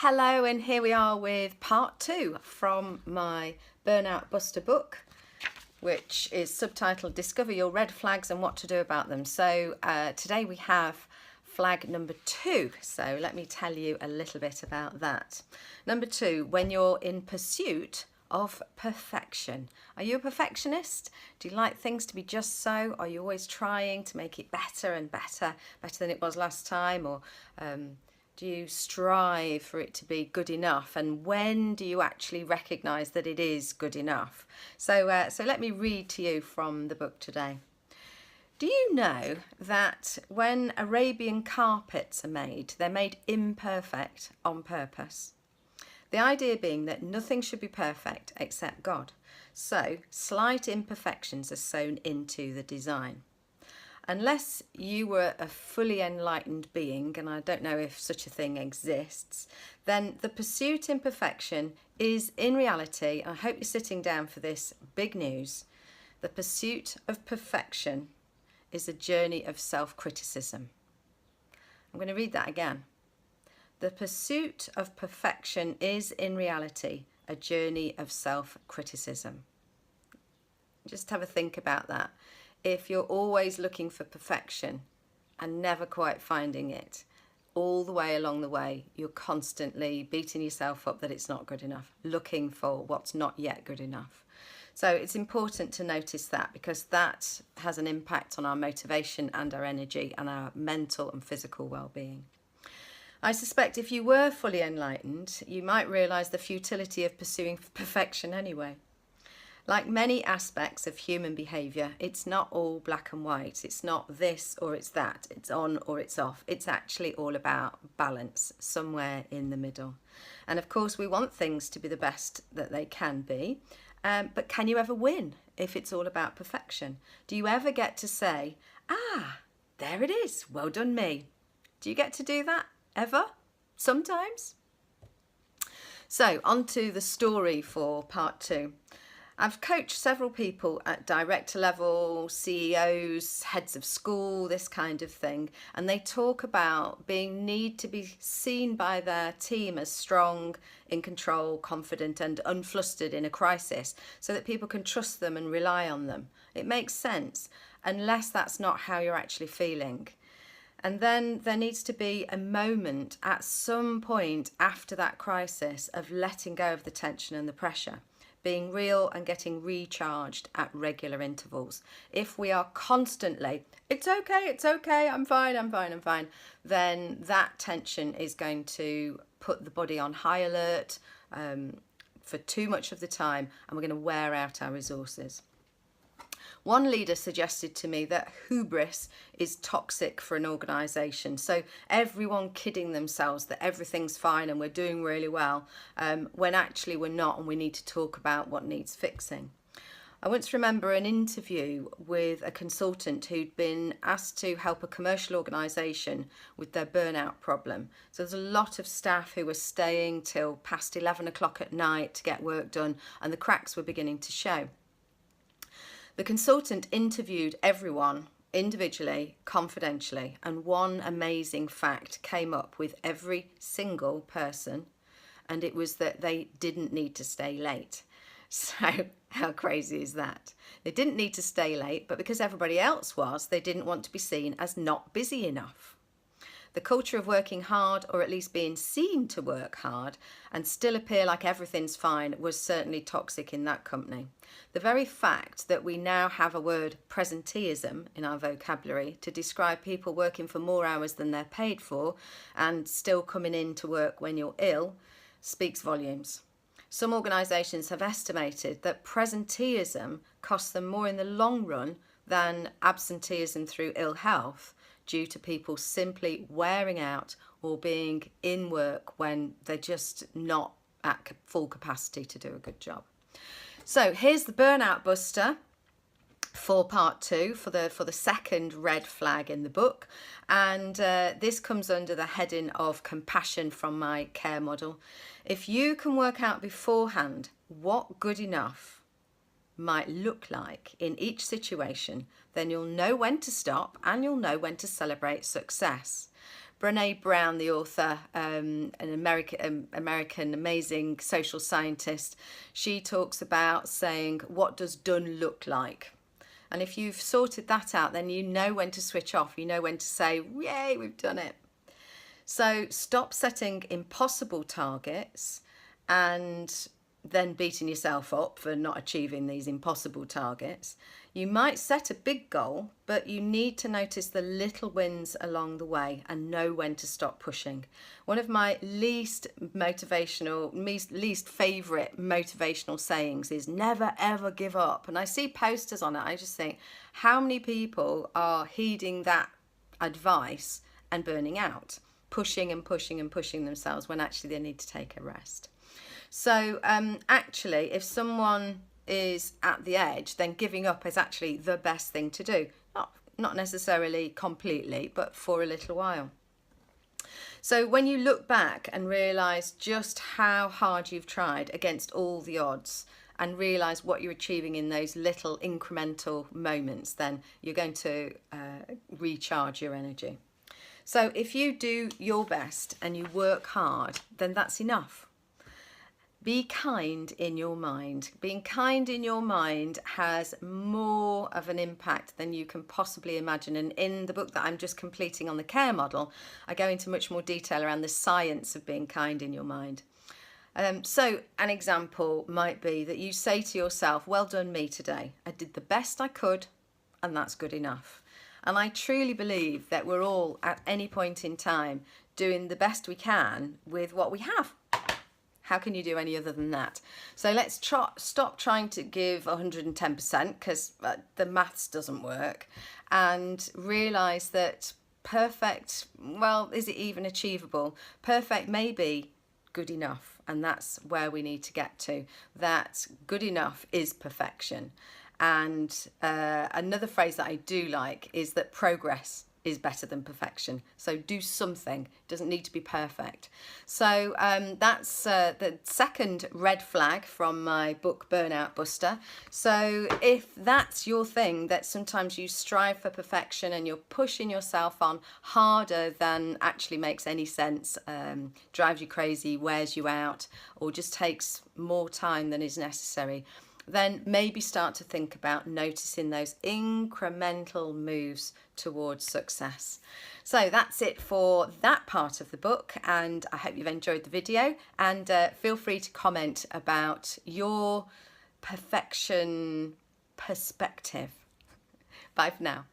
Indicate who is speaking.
Speaker 1: Hello, and here we are with part 2 from my Burnout Buster book, which is subtitled Discover Your Red Flags and What to Do About Them. So today we have flag number 2. So let me tell you a little bit about that. Number 2, when you're in pursuit of perfection. Are you a perfectionist? Do you like things to be just so? Are you always trying to make it better and better than it was last time? Or do you strive for it to be good enough? And when do you actually recognise that it is good enough? So let me read to you from the book today. Do you know that when Arabian carpets are made, they're made imperfect on purpose? The idea being that nothing should be perfect except God. So slight imperfections are sewn into the design. Unless you were a fully enlightened being, and I don't know if such a thing exists, then the pursuit in perfection is in reality, I hope you're sitting down for this big news, the pursuit of perfection is a journey of self-criticism. I'm going to read that again. The pursuit of perfection is in reality a journey of self-criticism. Just have a think about that. If you're always looking for perfection and never quite finding it, all the way along the way, you're constantly beating yourself up that it's not good enough, looking for what's not yet good enough. So it's important to notice that, because that has an impact on our motivation and our energy and our mental and physical well-being. I suspect if you were fully enlightened, you might realise the futility of pursuing perfection anyway. Like many aspects of human behaviour, it's not all black and white. It's not this or it's that. It's on or it's off. It's actually all about balance, somewhere in the middle. And of course, we want things to be the best that they can be. But can you ever win if it's all about perfection? Do you ever get to say, there it is, well done me? Do you get to do that ever? Sometimes? So on to the story for part 2. I've coached several people at director level, CEOs, heads of school, this kind of thing, and they talk about need to be seen by their team as strong, in control, confident and unflustered in a crisis, so that people can trust them and rely on them. It makes sense, unless that's not how you're actually feeling. And then there needs to be a moment at some point after that crisis of letting go of the tension and the pressure, being real and getting recharged at regular intervals. If we are constantly, it's okay, I'm fine, then that tension is going to put the body on high alert for too much of the time, and we're going to wear out our resources. One leader suggested to me that hubris is toxic for an organisation. So everyone kidding themselves that everything's fine and we're doing really well, when actually we're not, and we need to talk about what needs fixing. I once remember an interview with a consultant who'd been asked to help a commercial organisation with their burnout problem. So there's a lot of staff who were staying till past 11 o'clock at night to get work done, and the cracks were beginning to show. The consultant interviewed everyone individually, confidentially, and one amazing fact came up with every single person, and it was that they didn't need to stay late. So how crazy is that? They didn't need to stay late, but because everybody else was, they didn't want to be seen as not busy enough. The culture of working hard, or at least being seen to work hard and still appear like everything's fine, was certainly toxic in that company. The very fact that we now have a word presenteeism in our vocabulary to describe people working for more hours than they're paid for and still coming in to work when you're ill speaks volumes. Some organisations have estimated that presenteeism costs them more in the long run than absenteeism through ill health, due to people simply wearing out or being in work when they're just not at full capacity to do a good job. So here's the burnout buster for part 2, for the second red flag in the book, and this comes under the heading of compassion from my care model. If you can work out beforehand what good enough might look like in each situation, then you'll know when to stop and you'll know when to celebrate success. Brené Brown, the author, an American amazing social scientist, she talks about saying, what does done look like? And if you've sorted that out, then you know when to switch off. You know when to say, yay, we've done it. So stop setting impossible targets and then beating yourself up for not achieving these impossible targets. You might set a big goal, but you need to notice the little wins along the way and know when to stop pushing. One of my least favourite motivational sayings is never ever give up. And I see posters on it. I just think, how many people are heeding that advice and burning out, pushing and pushing and pushing themselves when actually they need to take a rest? So actually, if someone is at the edge, then giving up is actually the best thing to do. Not necessarily completely, but for a little while. So when you look back and realise just how hard you've tried against all the odds and realise what you're achieving in those little incremental moments, then you're going to recharge your energy. So if you do your best and you work hard, then that's enough. Be kind in your mind. Being kind in your mind has more of an impact than you can possibly imagine. And in the book that I'm just completing on the care model, I go into much more detail around the science of being kind in your mind. So an example might be that you say to yourself, well done me today. I did the best I could, and that's good enough. And I truly believe that we're all at any point in time doing the best we can with what we have. How can you do any other than that? So let's stop trying to give 110% because the maths doesn't work, and realise that perfect, well, is it even achievable? Perfect may be good enough, and that's where we need to get to. That good enough is perfection. And another phrase that I do like is that progress is better than perfection. So do something. It doesn't need to be perfect. So that's the second red flag from my book Burnout Buster. So if that's your thing, that sometimes you strive for perfection and you're pushing yourself on harder than actually makes any sense, drives you crazy, wears you out, or just takes more time than is necessary, then maybe start to think about noticing those incremental moves towards success. So that's it for that part of the book, and I hope you've enjoyed the video, and feel free to comment about your perfection perspective. Bye for now.